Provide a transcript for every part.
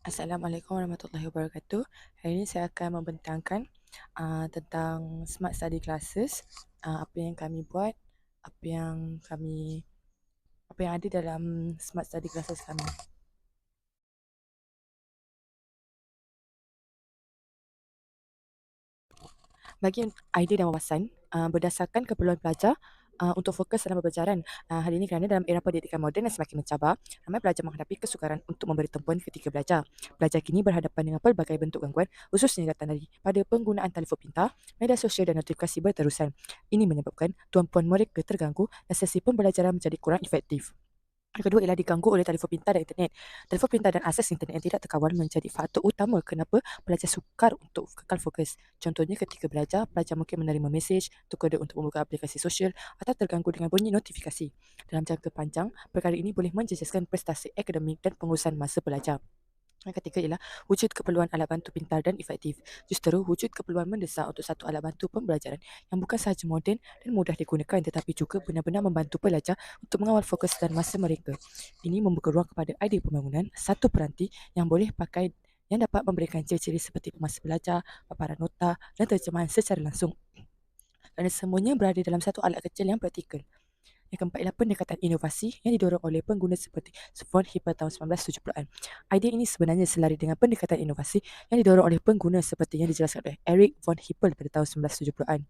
Assalamualaikum warahmatullahi wabarakatuh. Hari ini saya akan membentangkan tentang Smart Study Classes, apa yang kami buat, apa yang kami apa yang ada dalam Smart Study Classes kami. Bagi idea dan wawasan berdasarkan keperluan pelajar untuk fokus dalam pembelajaran. Hal ini kerana dalam era pendidikan moden yang semakin mencabar, ramai pelajar menghadapi kesukaran untuk memberi tumpuan ketika belajar. Pelajar kini berhadapan dengan pelbagai bentuk gangguan, khususnya datang daripada penggunaan telefon pintar, media sosial dan notifikasi berterusan. Ini menyebabkan tumpuan mereka terganggu dan sesi pembelajaran menjadi kurang efektif. Yang kedua ialah diganggu oleh telefon pintar dan internet. Telefon pintar dan akses internet yang tidak terkawal menjadi faktor utama kenapa pelajar sukar untuk kekal fokus. Contohnya ketika belajar, pelajar mungkin menerima mesej, tergoda untuk membuka aplikasi sosial atau terganggu dengan bunyi notifikasi. Dalam jangka panjang, perkara ini boleh menjejaskan prestasi akademik dan pengurusan masa belajar. Yang ketiga ialah wujud keperluan alat bantu pintar dan efektif. Justru wujud keperluan mendesak untuk satu alat bantu pembelajaran yang bukan sahaja moden dan mudah digunakan tetapi juga benar-benar membantu pelajar untuk mengawal fokus dan masa mereka. Ini membuka ruang kepada idea pembangunan satu peranti yang boleh pakai yang dapat memberikan ciri-ciri seperti masa belajar, paparan nota dan terjemahan secara langsung. Kerana semuanya berada dalam satu alat kecil yang praktikal. Yang keempat ialah pendekatan inovasi yang didorong oleh pengguna seperti von Hippel tahun 1970-an. Idea ini sebenarnya selari dengan pendekatan inovasi yang didorong oleh pengguna seperti yang dijelaskan oleh Erich von Hippel pada tahun 1970-an.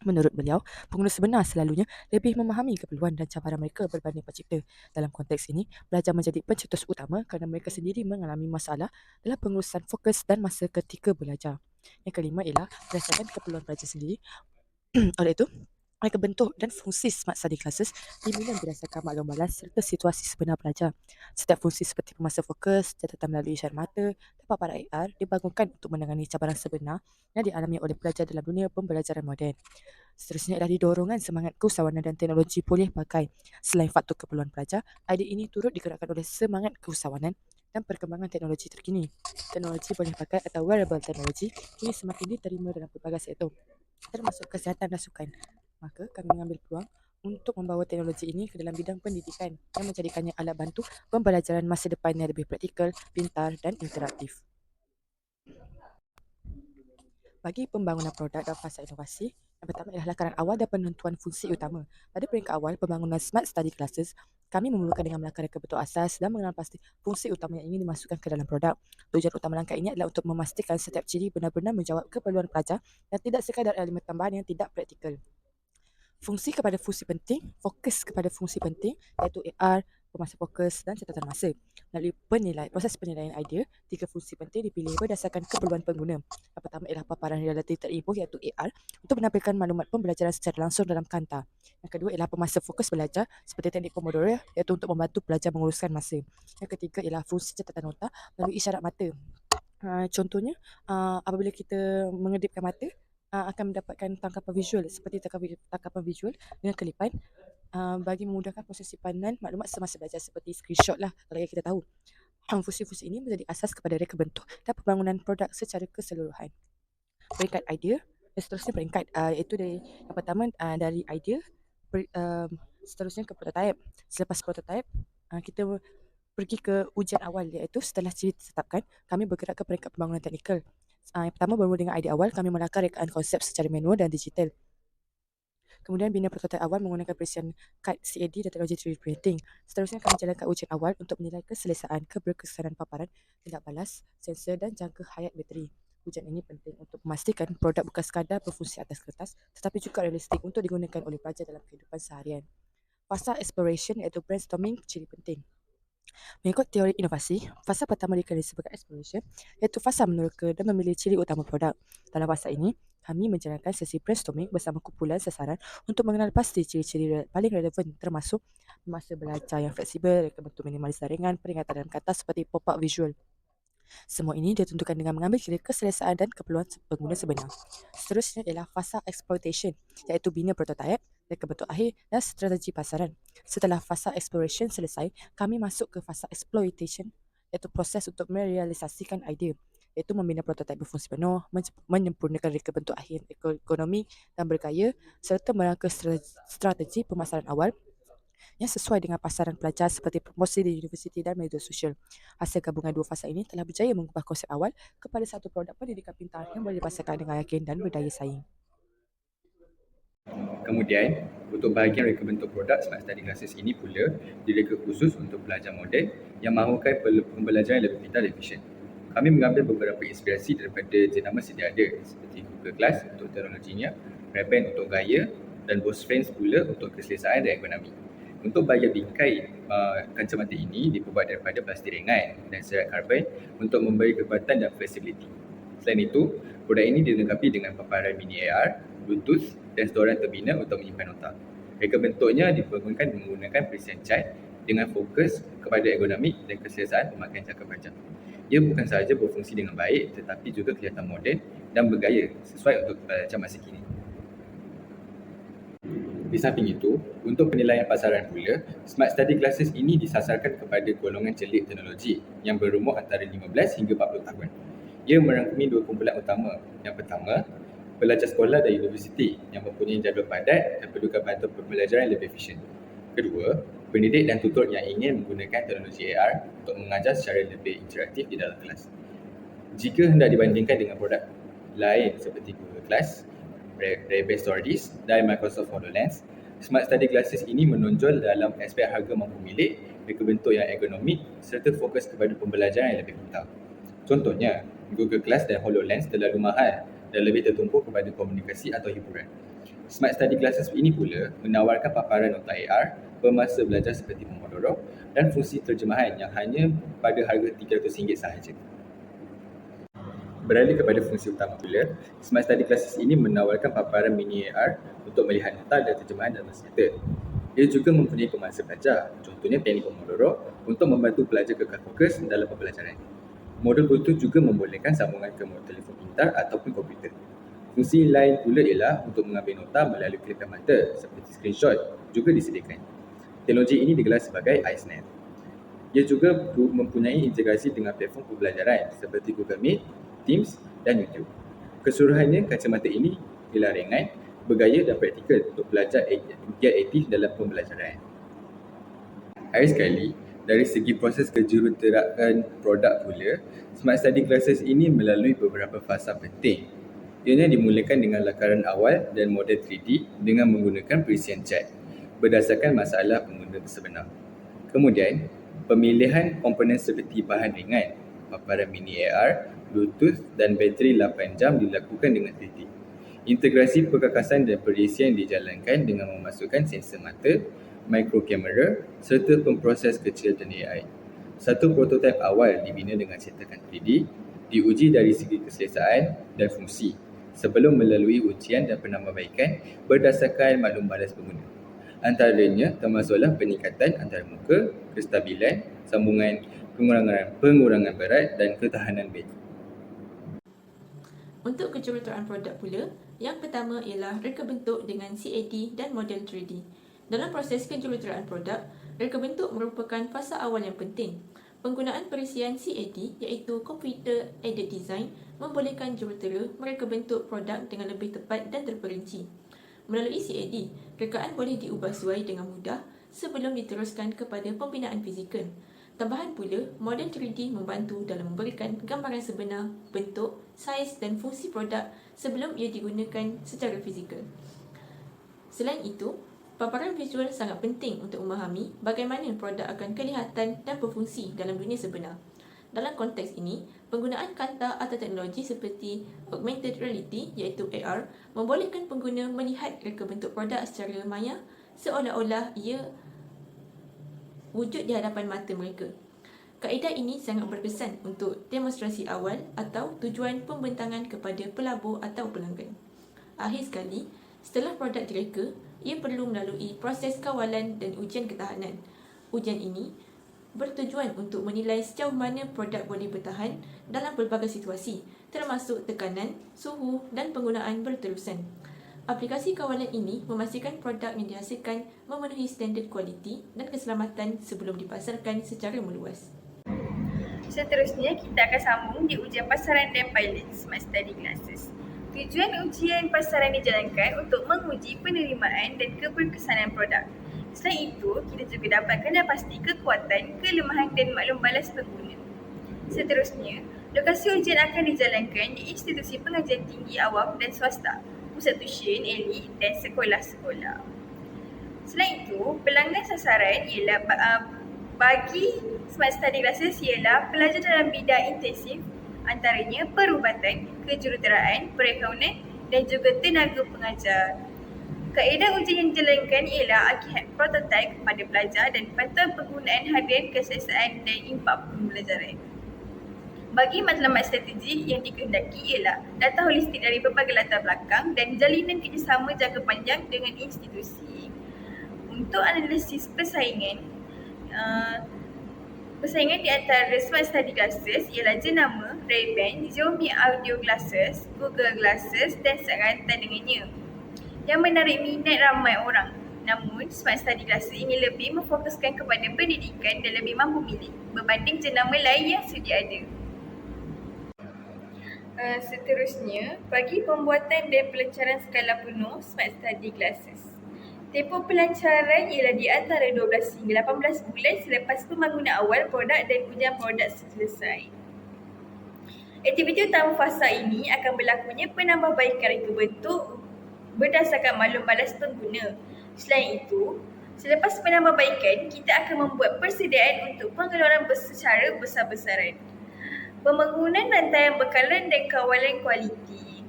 Menurut beliau, pengguna sebenar selalunya lebih memahami keperluan dan cabaran mereka berbanding pencipta. Dalam konteks ini, belajar menjadi pencetus utama kerana mereka sendiri mengalami masalah dalam pengurusan fokus dan masa ketika belajar. Yang kelima ialah berdasarkan keperluan pelajar sendiri. Oleh itu, mereka bentuk dan fungsi Smart Study Classes dibina berdasarkan maklum balas serta situasi sebenar pelajar. Setiap fungsi seperti pemasa fokus, catatan melalui isyarat mata, dan paparan AR dibangunkan untuk menangani cabaran sebenar yang dialami oleh pelajar dalam dunia pembelajaran moden. Seterusnya adalah dorongan semangat keusahawanan dan teknologi boleh pakai. Selain faktor keperluan pelajar, idea ini turut digerakkan oleh semangat keusahawanan dan perkembangan teknologi terkini. Teknologi boleh pakai atau wearable teknologi kini semakin diterima dalam pelbagai sektor, termasuk kesihatan dan sukan. Maka kami mengambil peluang untuk membawa teknologi ini ke dalam bidang pendidikan yang menjadikannya alat bantu pembelajaran masa depan yang lebih praktikal, pintar dan interaktif. Bagi pembangunan produk dan fasa inovasi, yang pertama ialah lakaran awal dan penentuan fungsi utama. Pada peringkat awal pembangunan Smart Study Classes, kami memulakan dengan melakar kebutuhan asas dan mengenal pasti fungsi utama yang ingin dimasukkan ke dalam produk. Tujuan utama langkah ini adalah untuk memastikan setiap ciri benar-benar menjawab keperluan pelajar dan tidak sekadar elemen tambahan yang tidak praktikal. Fungsi kepada fungsi penting, fokus kepada fungsi penting iaitu AR, pemasa fokus dan catatan masa. Melalui proses penilaian idea, tiga fungsi penting dipilih berdasarkan keperluan pengguna. Yang pertama ialah paparan realiti terinfo iaitu AR untuk menampilkan maklumat pembelajaran secara langsung dalam kanta. Yang kedua ialah pemasa fokus belajar seperti teknik Pomodoro iaitu untuk membantu pelajar menguruskan masa. Yang ketiga ialah fungsi catatan nota melalui isyarat mata. Contohnya, apabila kita mengedipkan mata, akan mendapatkan tangkapan visual seperti tangkapan visual dengan kelipan bagi memudahkan proses simpanan maklumat semasa belajar seperti screenshot lah kalau yang kita tahu. Fungsi-fungsi ini menjadi asas kepada reka bentuk dan pembangunan produk secara keseluruhan. Peringkat idea dan seterusnya peringkat iaitu dari yang pertama dari idea seterusnya ke prototype. Selepas prototype kita pergi ke ujian awal iaitu setelah ciri ditetapkan kami bergerak ke peringkat pembangunan teknikal. Yang pertama bermula dengan idea awal, kami melakar rekaan konsep secara manual dan digital. Kemudian bina prototipe awal menggunakan perisian kad CAD dan teknologi 3D printing. Seterusnya kami jalankan ujian awal untuk menilai keselesaan, keberkesanan paparan, tindak balas, sensor dan jangka hayat bateri. Ujian ini penting untuk memastikan produk bukan sekadar berfungsi atas kertas tetapi juga realistik untuk digunakan oleh pelajar dalam kehidupan seharian. Fasa exploration iaitu brainstorming ciri penting. Mengikut teori inovasi, fasa pertama dikenali sebagai exploration iaitu fasa menerka dan memilih ciri utama produk. Dalam fasa ini, kami menjalankan sesi brainstorming bersama kumpulan sasaran untuk mengenal pasti ciri-ciri paling relevan termasuk masa belajar yang fleksibel, reka bentuk minimalis jaringan, peringatan dalam kata seperti pop-up visual. Semua ini ditentukan dengan mengambil kira keselesaan dan keperluan pengguna sebenar. Seterusnya ialah fasa exploitation iaitu bina prototype, reka bentuk akhir dan strategi pasaran. Setelah fasa exploration selesai, kami masuk ke fasa exploitation iaitu proses untuk merealisasikan idea iaitu membina prototipe berfungsi penuh, menyempurnakan reka bentuk akhir ekonomi dan bergaya serta merangka strategi pemasaran awal yang sesuai dengan pasaran pelajar seperti promosi di universiti dan media sosial. Hasil gabungan dua fasa ini telah berjaya mengubah konsep awal kepada satu produk pendidikan pintar yang boleh dipasarkan dengan yakin dan berdaya saing. Kemudian, untuk bahagian reka bentuk produk Smart Study Classes ini pula direka khusus untuk pelajar moden yang mahukan pembelajaran yang lebih pintar dan efisien. Kami mengambil beberapa inspirasi daripada jenama sedia ada seperti Google Class untuk teknologinya, Ray-Ban untuk gaya dan Bose Friends pula untuk keselesaan dan ergonomi. Untuk bahagian bingkai kacamata ini diperbuat daripada plastik ringan dan serat karbon untuk memberi kekuatan dan fleksibiliti. Selain itu, produk ini dilengkapi dengan paparan mini AR, Bluetooth dan storan terbina untuk menyimpan nota. Reka bentuknya dibangunkan menggunakan precision chart dengan fokus kepada ergonomik dan keselesaan pemakaian jangka panjang. Ia bukan sahaja berfungsi dengan baik tetapi juga kelihatan moden dan bergaya sesuai untuk pelajar masa kini. Di samping itu, untuk penilaian pasaran pula, Smart Study Classes ini disasarkan kepada golongan celik teknologi yang berumur antara 15 hingga 40 tahun. Ia merangkumi dua kumpulan utama. Yang pertama, pelajar sekolah dan universiti yang mempunyai jadual padat dan perlukan bantuan pembelajaran yang lebih efisien. Kedua, pendidik dan tutor yang ingin menggunakan teknologi AR untuk mengajar secara lebih interaktif di dalam kelas. Jika hendak dibandingkan dengan produk lain seperti Google Class, Ray-Ban Stories dan Microsoft HoloLens, Smart Study Classes ini menonjol dalam aspek harga mampu milik, reka bentuk yang ergonomik serta fokus kepada pembelajaran yang lebih pintar. Contohnya, Google Class dan HoloLens terlalu mahal dan lebih tertumpu kepada komunikasi atau hiburan. Smart Study Classes ini pula menawarkan paparan nota AR, pemasa belajar seperti Pomodoro dan fungsi terjemahan yang hanya pada harga RM300 sahaja. Beralih kepada fungsi utama pula, Smart Study Classes ini menawarkan paparan mini AR untuk melihat nota dan terjemahan dalam masa nyata. Ia juga mempunyai pemangsa belajar, contohnya teknik Pomodoro untuk membantu pelajar kekal fokus dalam pembelajaran. Modul Bluetooth juga membolehkan sambungan ke modul telefon pintar ataupun komputer. Fungsi lain pula ialah untuk mengambil nota melalui kelipan mata seperti screenshot juga disediakan. Teknologi ini digelar sebagai iSnap. Ia juga mempunyai integrasi dengan platform pembelajaran seperti Google Meet, Teams dan YouTube. Keseluruhannya, kacamata ini ialah ringan, bergaya dan praktikal untuk pelajar giat aktif dalam pembelajaran. Akhir sekali, dari segi proses kejuruteraan produk pula, Smart Study Classes ini melalui beberapa fasa penting. Ianya dimulakan dengan lakaran awal dan model 3D dengan menggunakan precision chart berdasarkan masalah pengguna sebenar. Kemudian, pemilihan komponen seperti bahan ringan, paparan mini AR, Bluetooth dan bateri 8 jam dilakukan dengan teliti. Integrasi perkakasan dan perisian dijalankan dengan memasukkan sensor mata, micro kamera serta pemproses kecil dan AI. Satu prototip awal dibina dengan cetakan 3D, diuji dari segi keselesaan dan fungsi sebelum melalui ujian dan penambahbaikan berdasarkan maklum balas pengguna. Antaranya termasuklah peningkatan antarmuka, kestabilan, sambungan, pengurangan berat dan ketahanan bateri. Untuk kejuruteraan produk pula, yang pertama ialah reka bentuk dengan CAD dan model 3D. Dalam proses kejuruteraan produk, reka bentuk merupakan fasa awal yang penting. Penggunaan perisian CAD iaitu Computer Aided Design membolehkan jurutera mereka bentuk produk dengan lebih tepat dan terperinci. Melalui CAD, rekaan boleh diubah suai dengan mudah sebelum diteruskan kepada pembinaan fizikal. Tambahan pula, model 3D membantu dalam memberikan gambaran sebenar, bentuk, saiz dan fungsi produk sebelum ia digunakan secara fizikal. Selain itu, paparan visual sangat penting untuk memahami bagaimana produk akan kelihatan dan berfungsi dalam dunia sebenar. Dalam konteks ini, penggunaan kanta atau teknologi seperti augmented reality iaitu AR membolehkan pengguna melihat reka bentuk produk secara maya seolah-olah ia wujud di hadapan mata mereka. Kaedah ini sangat berkesan untuk demonstrasi awal atau tujuan pembentangan kepada pelabur atau pelanggan. Akhir sekali, setelah produk direka, ia perlu melalui proses kawalan dan ujian ketahanan. Ujian ini bertujuan untuk menilai sejauh mana produk boleh bertahan dalam pelbagai situasi, termasuk tekanan, suhu dan penggunaan berterusan. Aplikasi kawalan ini memastikan produk yang dihasilkan memenuhi standard kualiti dan keselamatan sebelum dipasarkan secara meluas. Seterusnya, kita akan sambung di ujian pasaran dan pilot Smart Study Classes. Tujuan ujian pasaran dijalankan untuk menguji penerimaan dan keberkesanan produk. Selain itu, kita juga dapatkan dan pasti kekuatan, kelemahan dan maklum balas pengguna. Seterusnya, lokasi ujian akan dijalankan di institusi pengajian tinggi awam dan swasta, pusat tuisyen, elit dan sekolah-sekolah. Selain itu, pelanggan sasaran ialah bagi Smart Study Classes ialah pelajar dalam bidang intensif antaranya perubatan, kejuruteraan, perakaunan dan juga tenaga pengajar. Kaedah ujian yang dijalankan ialah akibat prototype kepada pelajar dan pantauan penggunaan harian keselesaan dan impak pembelajaran. Bagi matlamat strategi yang dikehendaki ialah data holistik dari berbagai latar belakang dan jalinan kerjasama jangka panjang dengan institusi. Untuk analisis persaingan di antara Smart Study Glasses ialah jenama, Ray-Ban, Xiaomi Audio Glasses, Google Glasses dan serantan dengannya yang menarik minat ramai orang. Namun, Smart Study Glasses ini lebih memfokuskan kepada pendidikan dan lebih mampu milik berbanding jenama lain yang sedia ada. Seterusnya, bagi pembuatan dan pelancaran skala penuh Smart Study Glasses. Tempoh pelancaran ialah di antara 12 hingga 18 bulan selepas pembangunan awal produk dan ujian produk selesai. Aktiviti utama fasa ini akan berlakunya penambahbaikan reka bentuk berdasarkan maklum balas pengguna. Selain itu, selepas penambahbaikan, kita akan membuat persediaan untuk pengeluaran secara besar-besaran. Pembangunan rantaian bekalan dan kawalan kualiti.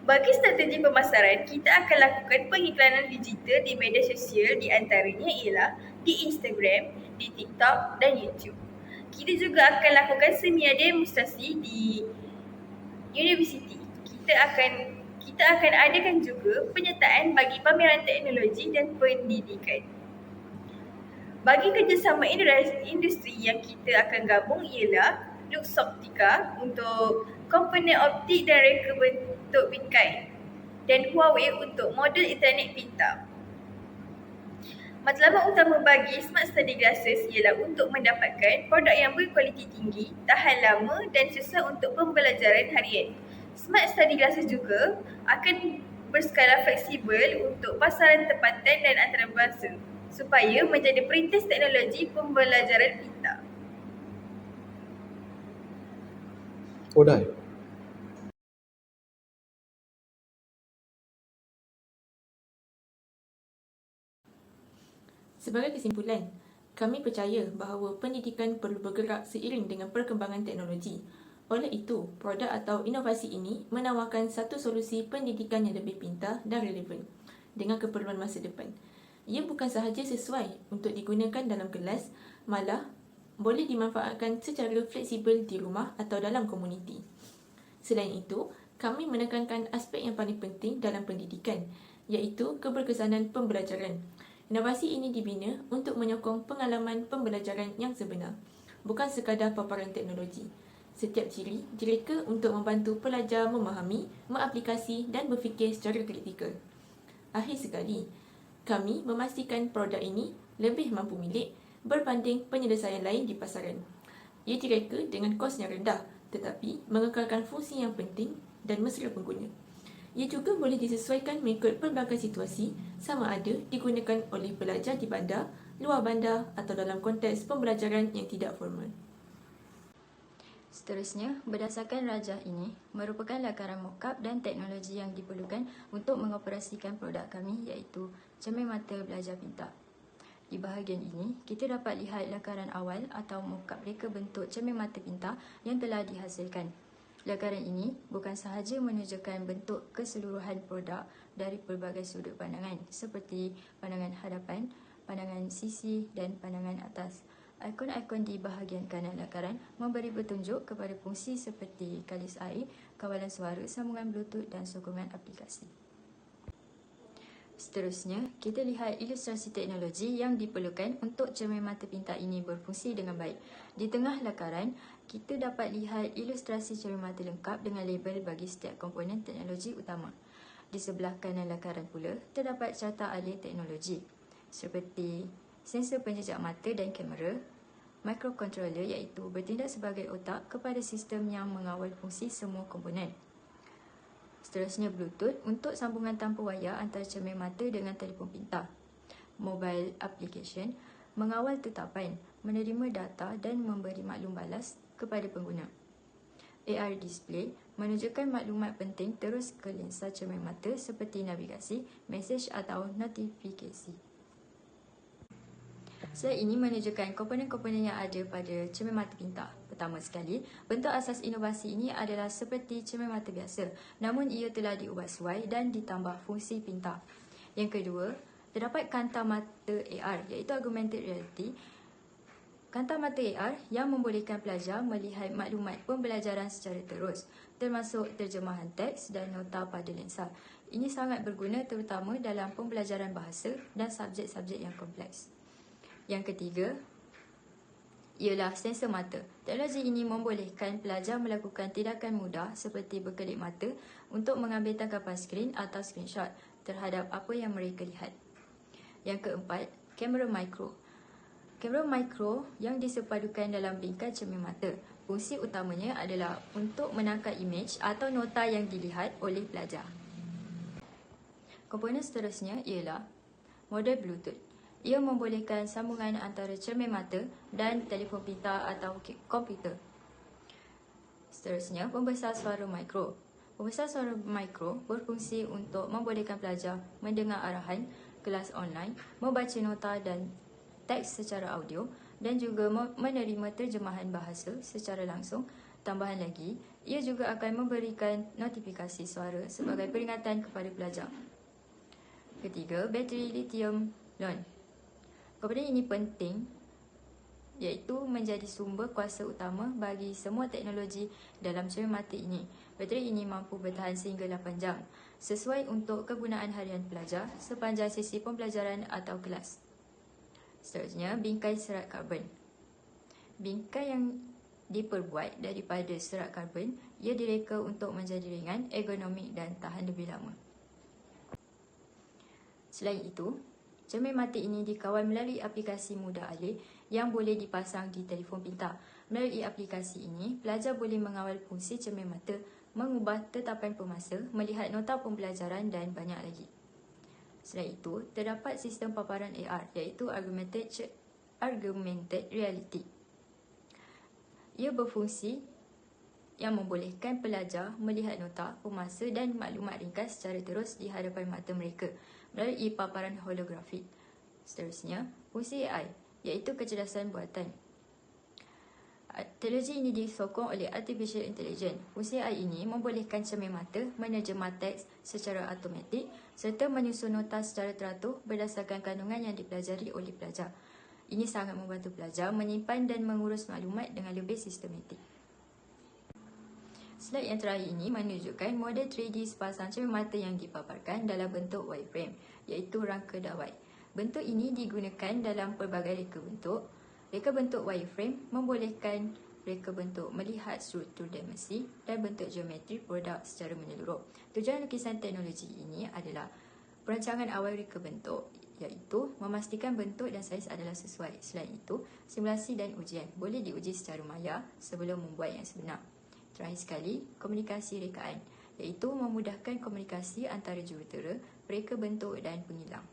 Bagi strategi pemasaran, kita akan lakukan pengiklanan digital di media sosial, di antaranya ialah di Instagram, di TikTok dan YouTube. Kita juga akan lakukan seminar demonstrasi di universiti. Kita akan adakan juga penyertaan bagi pameran teknologi dan pendidikan. Bagi kerjasama industri yang kita akan gabung ialah Luxoptica untuk komponen optik dan reka bentuk bingkai dan Huawei untuk modul internet pintar. Matlamat utama bagi Smart Study Glasses ialah untuk mendapatkan produk yang berkualiti tinggi, tahan lama dan susah untuk pembelajaran harian. Smart Study Glasses juga akan berskala fleksibel untuk pasaran tempatan dan antarabangsa supaya menjadi perintis teknologi pembelajaran pintar. Oh dah. Sebagai kesimpulan, kami percaya bahawa pendidikan perlu bergerak seiring dengan perkembangan teknologi. Oleh itu, produk atau inovasi ini menawarkan satu solusi pendidikan yang lebih pintar dan relevan dengan keperluan masa depan. Ia bukan sahaja sesuai untuk digunakan dalam kelas, malah boleh dimanfaatkan secara fleksibel di rumah atau dalam komuniti. Selain itu, kami menekankan aspek yang paling penting dalam pendidikan, iaitu keberkesanan pembelajaran. Inovasi ini dibina untuk menyokong pengalaman pembelajaran yang sebenar, bukan sekadar paparan teknologi. Setiap ciri direka untuk membantu pelajar memahami, mengaplikasi dan berfikir secara kritikal. Akhir sekali, kami memastikan produk ini lebih mampu milik berbanding penyelesaian lain di pasaran. Ia direka dengan kos yang rendah tetapi mengekalkan fungsi yang penting dan mesra pengguna. Ia juga boleh disesuaikan mengikut pelbagai situasi sama ada digunakan oleh pelajar di bandar, luar bandar atau dalam konteks pembelajaran yang tidak formal. Seterusnya, berdasarkan rajah ini, merupakan lakaran mockup dan teknologi yang diperlukan untuk mengoperasikan produk kami iaitu cermin mata belajar pintar. Di bahagian ini, kita dapat lihat lakaran awal atau mockup reka bentuk cermin mata pintar yang telah dihasilkan. Lakaran ini bukan sahaja menunjukkan bentuk keseluruhan produk dari pelbagai sudut pandangan seperti pandangan hadapan, pandangan sisi dan pandangan atas. Ikon-ikon di bahagian kanan lakaran memberi petunjuk kepada fungsi seperti kalis air, kawalan suara, sambungan Bluetooth dan sokongan aplikasi. Seterusnya, kita lihat ilustrasi teknologi yang diperlukan untuk cermin mata pintar ini berfungsi dengan baik. Di tengah lakaran, kita dapat lihat ilustrasi cermin mata lengkap dengan label bagi setiap komponen teknologi utama. Di sebelah kanan lakaran pula, terdapat carta alih teknologi seperti sensor penjejak mata dan kamera, microcontroller iaitu bertindak sebagai otak kepada sistem yang mengawal fungsi semua komponen. Seterusnya Bluetooth untuk sambungan tanpa wayar antara cermin mata dengan telefon pintar. Mobile application mengawal tetapan, menerima data dan memberi maklum balas kepada pengguna. AR display menunjukkan maklumat penting terus ke lensa cermin mata seperti navigasi, mesej atau notifikasi. Slide ini menunjukkan komponen-komponen yang ada pada cermin mata pintar. Pertama sekali, bentuk asas inovasi ini adalah seperti cermin mata biasa, namun ia telah diubah suai dan ditambah fungsi pintar. Yang kedua, terdapat kanta mata AR iaitu augmented reality. Kanta mata AR yang membolehkan pelajar melihat maklumat pembelajaran secara terus, termasuk terjemahan teks dan nota pada lensa. Ini sangat berguna terutama dalam pembelajaran bahasa dan subjek-subjek yang kompleks. Yang ketiga ialah sensor mata. Teknologi ini membolehkan pelajar melakukan tindakan mudah seperti berkelip mata untuk mengambil tangkapan skrin atau screenshot terhadap apa yang mereka lihat. Yang keempat, kamera mikro. Kamera mikro yang disepadukan dalam bingkai cermin mata. Fungsi utamanya adalah untuk menangkap imej atau nota yang dilihat oleh pelajar. Komponen seterusnya ialah model Bluetooth. Ia membolehkan sambungan antara cermin mata dan telefon pintar atau komputer. Seterusnya, pembesar suara mikro. Pembesar suara mikro berfungsi untuk membolehkan pelajar mendengar arahan kelas online, membaca nota dan teks secara audio dan juga menerima terjemahan bahasa secara langsung. Tambahan lagi, ia juga akan memberikan notifikasi suara sebagai peringatan kepada pelajar. Ketiga, bateri lithium-ion. Komponen ini penting iaitu menjadi sumber kuasa utama bagi semua teknologi dalam cermin mata ini. Bateri ini mampu bertahan sehingga 8 jam, sesuai untuk kegunaan harian pelajar sepanjang sesi pembelajaran atau kelas. Seterusnya, bingkai serat karbon. Bingkai yang diperbuat daripada serat karbon, ia direka untuk menjadi ringan, ergonomik dan tahan lebih lama. Selain itu, cermin mata ini dikawal melalui aplikasi mudah alih yang boleh dipasang di telefon pintar. Melalui aplikasi ini, pelajar boleh mengawal fungsi cermin mata, mengubah tetapan pemasa, melihat nota pembelajaran dan banyak lagi. Selain itu, terdapat sistem paparan AR iaitu augmented reality. Ia berfungsi yang membolehkan pelajar melihat nota, pemasa dan maklumat ringkas secara terus di hadapan mata mereka melalui paparan holografik. Seterusnya, fungsi AI iaitu kecerdasan buatan. Teknologi ini disokong oleh Artificial Intelligence. Fungsi AI ini membolehkan cermin mata menerjemah teks secara automatik serta menyusun nota secara teratur berdasarkan kandungan yang dipelajari oleh pelajar. Ini sangat membantu pelajar menyimpan dan mengurus maklumat dengan lebih sistematik. Slide yang terakhir ini menunjukkan model 3D sepasang cermin mata yang dipaparkan dalam bentuk wireframe, iaitu rangka dawai. Bentuk ini digunakan dalam pelbagai reka bentuk. Reka bentuk wireframe membolehkan reka bentuk melihat struktur dimensi dan bentuk geometri produk secara menyeluruh. Tujuan lukisan teknologi ini adalah perancangan awal reka bentuk, iaitu memastikan bentuk dan saiz adalah sesuai. Selain itu, simulasi dan ujian boleh diuji secara maya sebelum membuat yang sebenar. Terakhir sekali, komunikasi rekaan, iaitu memudahkan komunikasi antara jurutera, pereka bentuk dan pengilang.